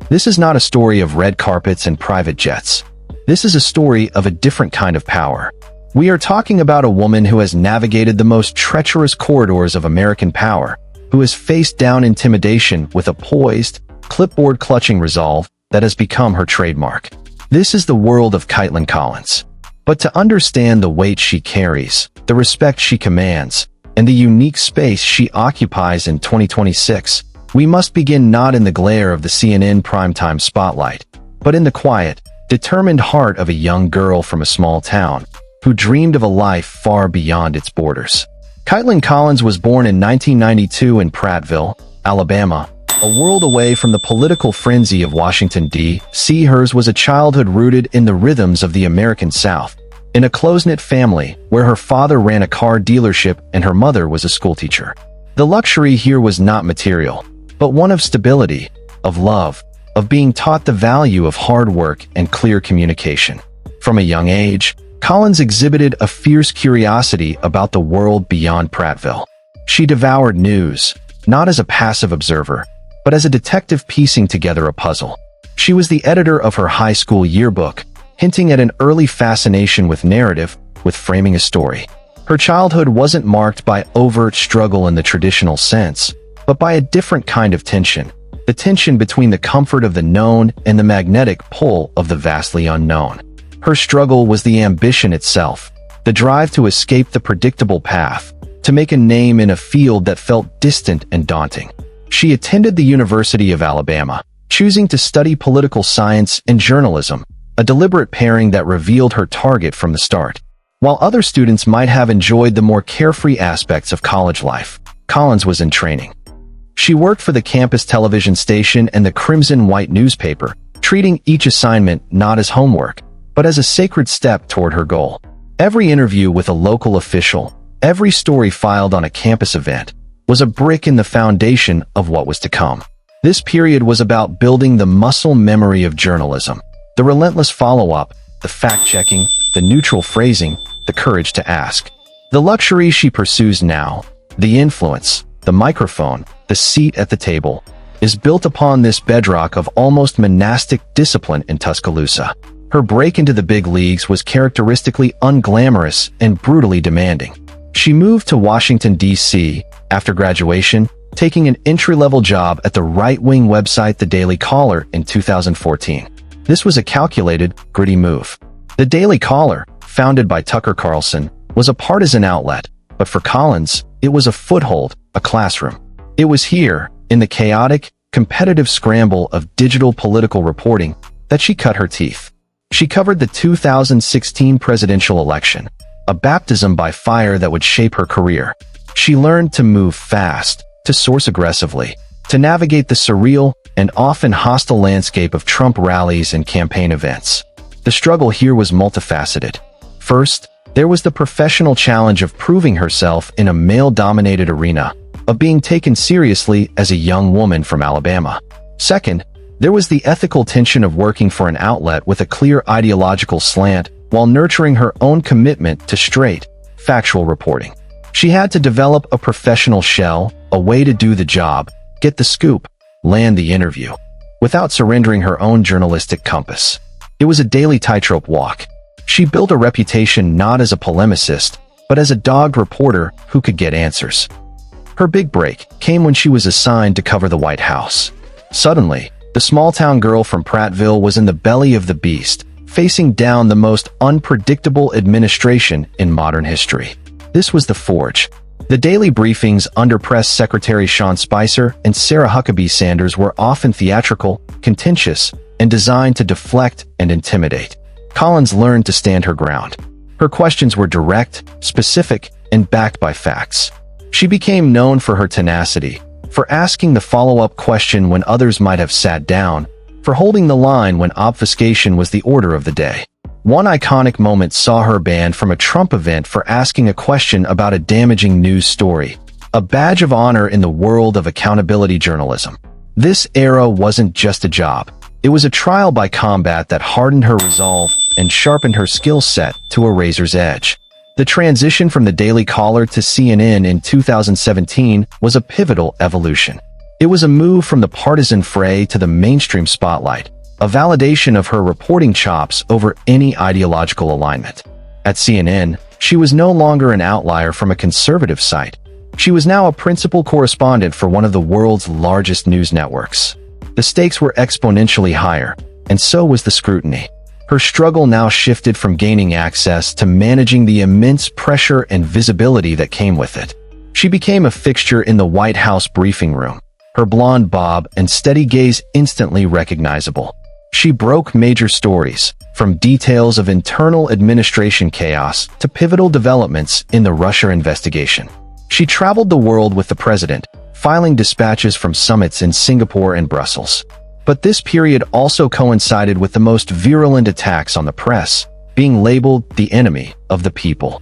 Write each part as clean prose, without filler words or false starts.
This is not a story of red carpets and private jets. This is a story of a different kind of power. We are talking about a woman who has navigated the most treacherous corridors of American power, who has faced down intimidation with a poised, clipboard-clutching resolve that has become her trademark. This is the world of Kaitlan Collins. But to understand the weight she carries, the respect she commands, and the unique space she occupies in 2026, we must begin not in the glare of the CNN primetime spotlight, but in the quiet, determined heart of a young girl from a small town who dreamed of a life far beyond its borders. Kaitlan Collins was born in 1992 in Prattville, Alabama, a world away from the political frenzy of Washington, D.C. Hers was a childhood rooted in the rhythms of the American South, in a close-knit family where her father ran a car dealership and her mother was a schoolteacher. The luxury here was not material, but one of stability, of love, of being taught the value of hard work and clear communication. From a young age, Collins exhibited a fierce curiosity about the world beyond Prattville. She devoured news, not as a passive observer, but as a detective piecing together a puzzle. She was the editor of her high school yearbook, hinting at an early fascination with narrative, with framing a story. Her childhood wasn't marked by overt struggle in the traditional sense, but by a different kind of tension, the tension between the comfort of the known and the magnetic pull of the vastly unknown. Her struggle was the ambition itself, the drive to escape the predictable path, to make a name in a field that felt distant and daunting. She attended the University of Alabama, choosing to study political science and journalism, a deliberate pairing that revealed her target from the start. While other students might have enjoyed the more carefree aspects of college life, Collins was in training. She worked for the campus television station and the Crimson White newspaper, treating each assignment not as homework, but as a sacred step toward her goal. Every interview with a local official, every story filed on a campus event, was a brick in the foundation of what was to come. This period was about building the muscle memory of journalism, the relentless follow-up, the fact-checking, the neutral phrasing, the courage to ask. The luxury she pursues now, the influence, the microphone, the seat at the table, is built upon this bedrock of almost monastic discipline in Tuscaloosa. Her break into the big leagues was characteristically unglamorous and brutally demanding. She moved to Washington, D.C. after graduation, taking an entry-level job at the right-wing website The Daily Caller in 2014. This was a calculated, gritty move. The Daily Caller, founded by Tucker Carlson, was a partisan outlet, but for Collins, it was a foothold, a classroom. It was here, in the chaotic, competitive scramble of digital political reporting, that she cut her teeth. She covered the 2016 presidential election, a baptism by fire that would shape her career. She learned to move fast, to source aggressively, to navigate the surreal and often hostile landscape of Trump rallies and campaign events. The struggle here was multifaceted. First, there was the professional challenge of proving herself in a male-dominated arena, of being taken seriously as a young woman from Alabama. Second, there was the ethical tension of working for an outlet with a clear ideological slant while nurturing her own commitment to straight, factual reporting. She had to develop a professional shell, a way to do the job, get the scoop, land the interview, without surrendering her own journalistic compass. It was a daily tightrope walk. She built a reputation not as a polemicist, but as a dogged reporter who could get answers. Her big break came when she was assigned to cover the White House. Suddenly, the small-town girl from Prattville was in the belly of the beast, facing down the most unpredictable administration in modern history. This was the Forge. The daily briefings under Press Secretary Sean Spicer and Sarah Huckabee Sanders were often theatrical, contentious, and designed to deflect and intimidate. Collins learned to stand her ground. Her questions were direct, specific, and backed by facts. She became known for her tenacity, for asking the follow-up question when others might have sat down, for holding the line when obfuscation was the order of the day. One iconic moment saw her banned from a Trump event for asking a question about a damaging news story, a badge of honor in the world of accountability journalism. This era wasn't just a job. It was a trial by combat that hardened her resolve and sharpened her skill set to a razor's edge. The transition from the Daily Caller to CNN in 2017 was a pivotal evolution. It was a move from the partisan fray to the mainstream spotlight, a validation of her reporting chops over any ideological alignment. At CNN, she was no longer an outlier from a conservative site. She was now a principal correspondent for one of the world's largest news networks. The stakes were exponentially higher, and so was the scrutiny. Her struggle now shifted from gaining access to managing the immense pressure and visibility that came with it. She became a fixture in the White House briefing room, her blonde bob and steady gaze instantly recognizable. She broke major stories, from details of internal administration chaos to pivotal developments in the Russia investigation. She traveled the world with the president, filing dispatches from summits in Singapore and Brussels. But this period also coincided with the most virulent attacks on the press, being labeled the enemy of the people.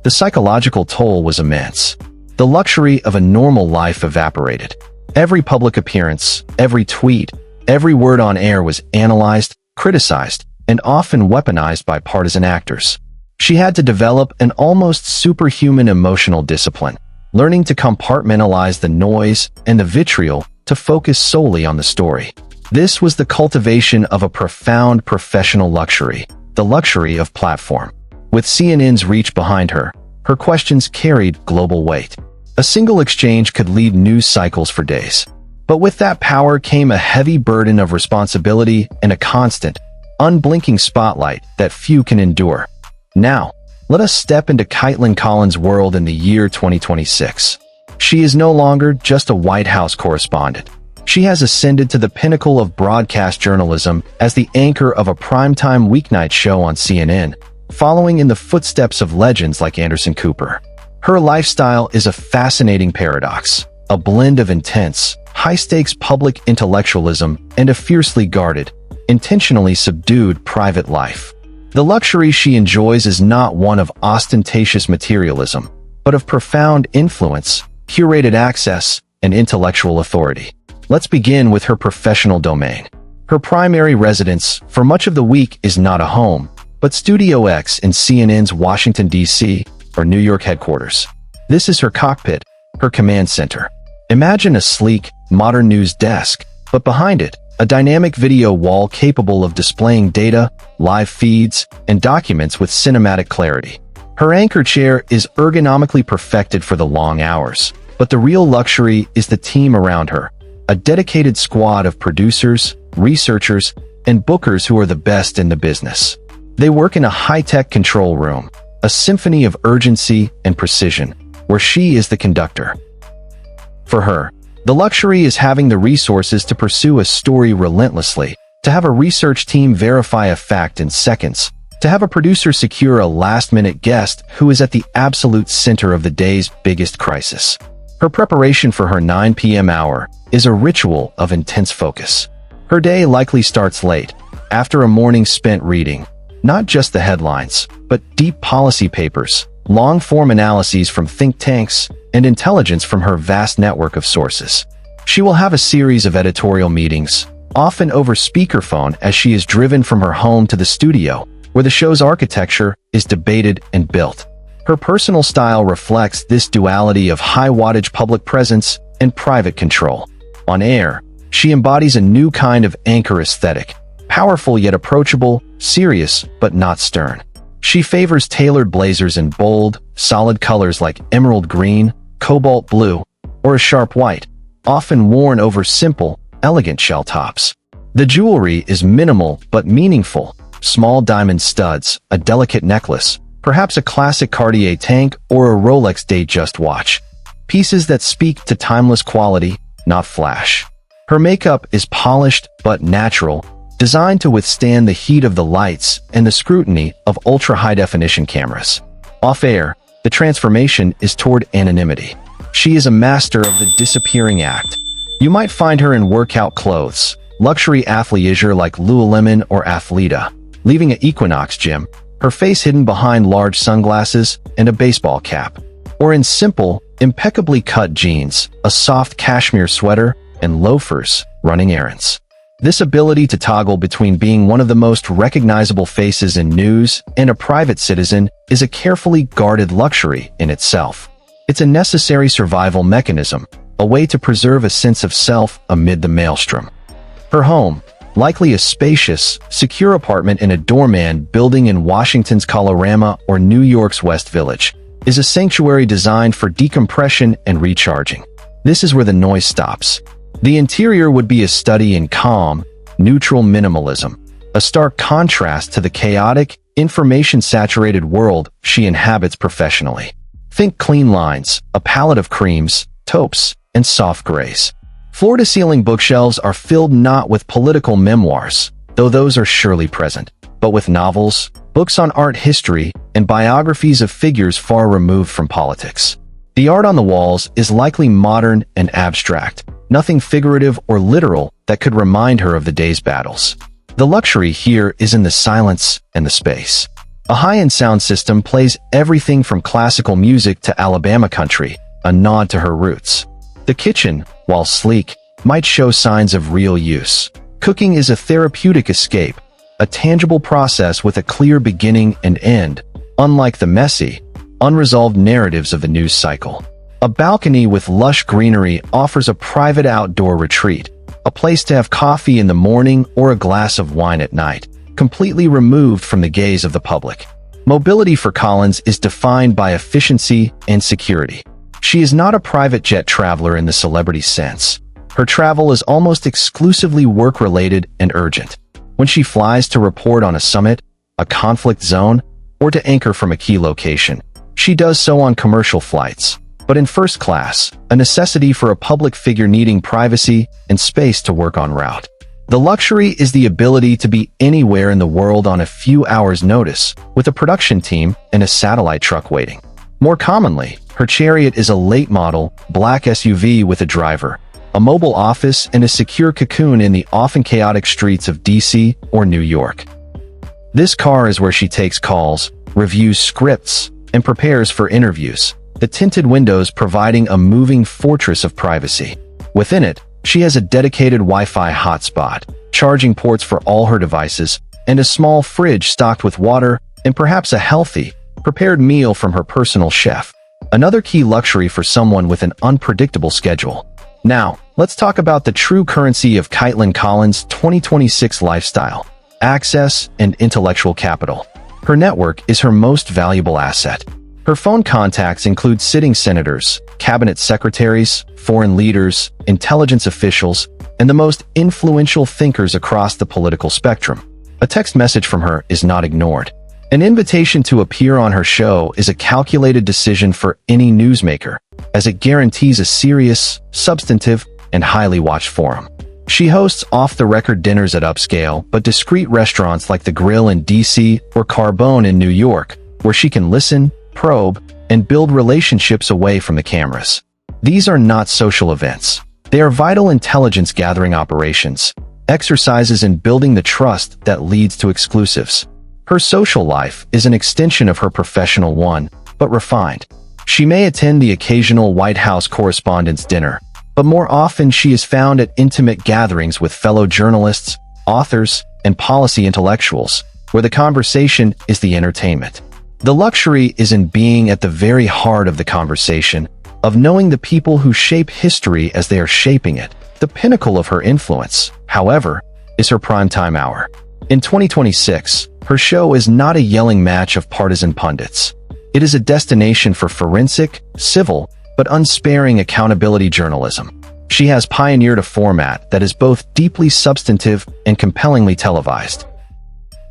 The psychological toll was immense. The luxury of a normal life evaporated. Every public appearance, every tweet, every word on air was analyzed, criticized, and often weaponized by partisan actors. She had to develop an almost superhuman emotional discipline, learning to compartmentalize the noise and the vitriol to focus solely on the story. This was the cultivation of a profound professional luxury, the luxury of platform. With CNN's reach behind her, her questions carried global weight. A single exchange could lead news cycles for days. But with that power came a heavy burden of responsibility and a constant, unblinking spotlight that few can endure. Now, let us step into Kaitlan Collins' world in the year 2026. She is no longer just a White House correspondent. She has ascended to the pinnacle of broadcast journalism as the anchor of a primetime weeknight show on CNN, following in the footsteps of legends like Anderson Cooper. Her lifestyle is a fascinating paradox, a blend of intense, high-stakes public intellectualism and a fiercely guarded, intentionally subdued private life. The luxury she enjoys is not one of ostentatious materialism, but of profound influence, curated access, and intellectual authority. Let's begin with her professional domain. Her primary residence for much of the week is not a home, but Studio X in CNN's Washington, D.C., or New York headquarters. This is her cockpit, her command center. Imagine a sleek, modern news desk, but behind it, a dynamic video wall capable of displaying data, live feeds, and documents with cinematic clarity. Her anchor chair is ergonomically perfected for the long hours, but the real luxury is the team around her, a dedicated squad of producers, researchers, and bookers who are the best in the business. They work in a high-tech control room, a symphony of urgency and precision, where she is the conductor. For her, the luxury is having the resources to pursue a story relentlessly, to have a research team verify a fact in seconds, to have a producer secure a last-minute guest who is at the absolute center of the day's biggest crisis. Her preparation for her 9 p.m. hour is a ritual of intense focus. Her day likely starts late, after a morning spent reading, not just the headlines, but deep policy papers, long-form analyses from think tanks, and intelligence from her vast network of sources. She will have a series of editorial meetings, often over speakerphone as she is driven from her home to the studio, where the show's architecture is debated and built. Her personal style reflects this duality of high-wattage public presence and private control. On air, she embodies a new kind of anchor aesthetic, powerful yet approachable, serious but not stern. She favors tailored blazers in bold, solid colors like emerald green, cobalt blue, or a sharp white, often worn over simple, elegant shell tops. The jewelry is minimal but meaningful, small diamond studs, a delicate necklace, perhaps a classic Cartier tank or a Rolex Datejust watch. Pieces that speak to timeless quality, not flash. Her makeup is polished but natural, designed to withstand the heat of the lights and the scrutiny of ultra-high-definition cameras. Off-air, the transformation is toward anonymity. She is a master of the disappearing act. You might find her in workout clothes, luxury athleisure like Lululemon or Athleta, leaving an Equinox gym, her face hidden behind large sunglasses and a baseball cap, or in simple, impeccably cut jeans, a soft cashmere sweater, and loafers, running errands. This ability to toggle between being one of the most recognizable faces in news and a private citizen is a carefully guarded luxury in itself. It's a necessary survival mechanism, a way to preserve a sense of self amid the maelstrom. Her home, likely a spacious, secure apartment in a doorman building in Washington's Colorama or New York's West Village, is a sanctuary designed for decompression and recharging. This is where the noise stops. The interior would be a study in calm, neutral minimalism, a stark contrast to the chaotic, information-saturated world she inhabits professionally. Think clean lines, a palette of creams, taupes, and soft grays. Floor-to-ceiling bookshelves are filled not with political memoirs, though those are surely present, but with novels, books on art history, and biographies of figures far removed from politics. The art on the walls is likely modern and abstract, nothing figurative or literal that could remind her of the day's battles. The luxury here is in the silence and the space. A high-end sound system plays everything from classical music to Alabama country, a nod to her roots. The kitchen, while sleek, might show signs of real use. Cooking is a therapeutic escape, a tangible process with a clear beginning and end, unlike the messy, unresolved narratives of the news cycle. A balcony with lush greenery offers a private outdoor retreat, a place to have coffee in the morning or a glass of wine at night, completely removed from the gaze of the public. Mobility for Collins is defined by efficiency and security. She is not a private jet traveler in the celebrity sense. Her travel is almost exclusively work-related and urgent. When she flies to report on a summit, a conflict zone, or to anchor from a key location, she does so on commercial flights, but in first class, a necessity for a public figure needing privacy and space to work en route. The luxury is the ability to be anywhere in the world on a few hours' notice, with a production team and a satellite truck waiting. More commonly, her chariot is a late-model, black SUV with a driver, a mobile office, and a secure cocoon in the often chaotic streets of DC or New York. This car is where she takes calls, reviews scripts, and prepares for interviews, the tinted windows providing a moving fortress of privacy. Within it, she has a dedicated Wi-Fi hotspot, charging ports for all her devices, and a small fridge stocked with water and perhaps a healthy, prepared meal from her personal chef. Another key luxury for someone with an unpredictable schedule. Now, let's talk about the true currency of Kaitlan Collins' 2026 lifestyle: access and intellectual capital. Her network is her most valuable asset. Her phone contacts include sitting senators, cabinet secretaries, foreign leaders, intelligence officials, and the most influential thinkers across the political spectrum. A text message from her is not ignored. An invitation to appear on her show is a calculated decision for any newsmaker, as it guarantees a serious, substantive, and highly watched forum. She hosts off-the-record dinners at upscale but discreet restaurants like The Grill in DC or Carbone in New York, where she can listen, probe, and build relationships away from the cameras. These are not social events. They are vital intelligence-gathering operations, exercises in building the trust that leads to exclusives. Her social life is an extension of her professional one, but refined. She may attend the occasional White House Correspondents' Dinner, but more often she is found at intimate gatherings with fellow journalists, authors, and policy intellectuals, where the conversation is the entertainment. The luxury is in being at the very heart of the conversation, of knowing the people who shape history as they are shaping it. The pinnacle of her influence, however, is her primetime hour. In 2026, her show is not a yelling match of partisan pundits. It is a destination for forensic, civil, but unsparing accountability journalism. She has pioneered a format that is both deeply substantive and compellingly televised.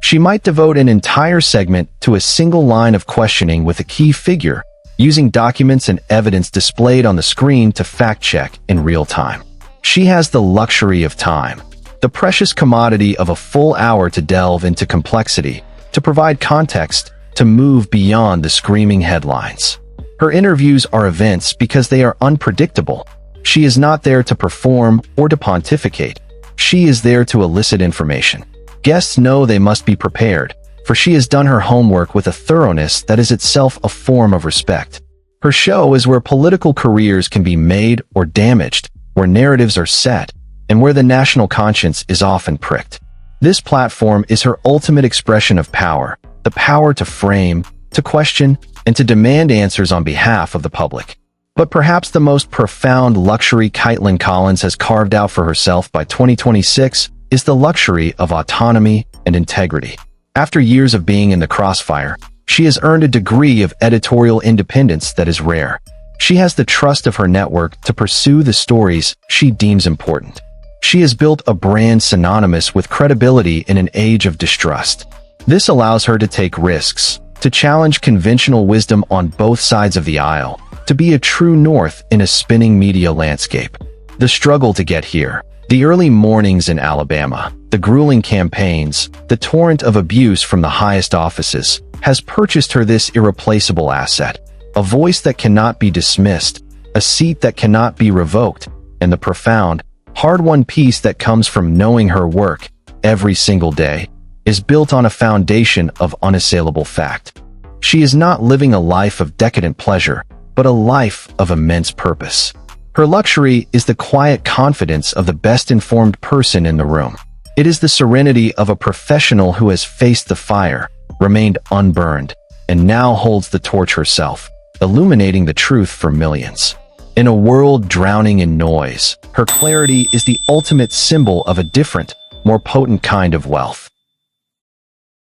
She might devote an entire segment to a single line of questioning with a key figure, using documents and evidence displayed on the screen to fact-check in real time. She has the luxury of time, the precious commodity of a full hour to delve into complexity, to provide context, to move beyond the screaming headlines. Her interviews are events because they are unpredictable. She is not there to perform or to pontificate. She is there to elicit information. Guests know they must be prepared, for she has done her homework with a thoroughness that is itself a form of respect. Her show is where political careers can be made or damaged, where narratives are set, and where the national conscience is often pricked. This platform is her ultimate expression of power, the power to frame, to question, and to demand answers on behalf of the public. But perhaps the most profound luxury Kaitlan Collins has carved out for herself by 2026 is the luxury of autonomy and integrity. After years of being in the crossfire, she has earned a degree of editorial independence that is rare. She has the trust of her network to pursue the stories she deems important. She has built a brand synonymous with credibility in an age of distrust. This allows her to take risks, to challenge conventional wisdom on both sides of the aisle, to be a true north in a spinning media landscape. The struggle to get here, the early mornings in Alabama, the grueling campaigns, the torrent of abuse from the highest offices, has purchased her this irreplaceable asset, a voice that cannot be dismissed, a seat that cannot be revoked, and the profound, hard-won peace that comes from knowing her work, every single day, is built on a foundation of unassailable fact. She is not living a life of decadent pleasure, but a life of immense purpose. Her luxury is the quiet confidence of the best-informed person in the room. It is the serenity of a professional who has faced the fire, remained unburned, and now holds the torch herself, illuminating the truth for millions. In a world drowning in noise, her clarity is the ultimate symbol of a different, more potent kind of wealth.